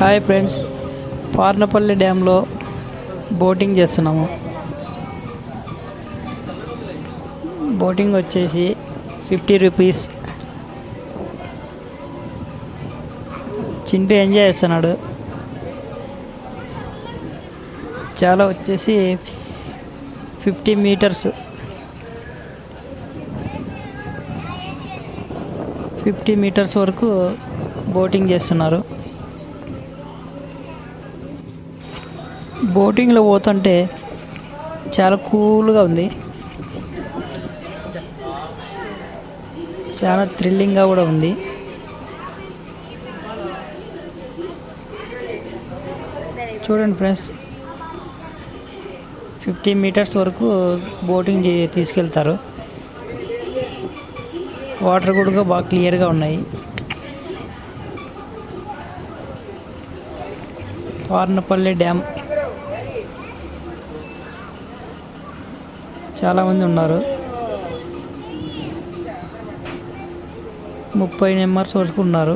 Hi friends, Parnapalli డ్యాంలో boating చేస్తున్నాము. Boating వచ్చేసి 50 rupees. Chintu enjoy చేస్తున్నాడు. చాలా వచ్చేసి 50 మీటర్స్ 50 మీటర్స్ వరకు బోటింగ్ చేస్తున్నారు. బోటింగ్లో పోతుంటే చాలా కూల్గా ఉంది, చాలా థ్రిల్లింగ్గా కూడా ఉంది. చూడండి ఫ్రెండ్స్, 50 మీటర్స్ వరకు బోటింగ్ తీసుకెళ్తారు. వాటర్ కూడా బాగా క్లియర్గా ఉన్నాయి. పార్నపల్లి డ్యామ్ చాలామంది ఉన్నారు. 30 మెంబర్స్ వరకు ఉన్నారు.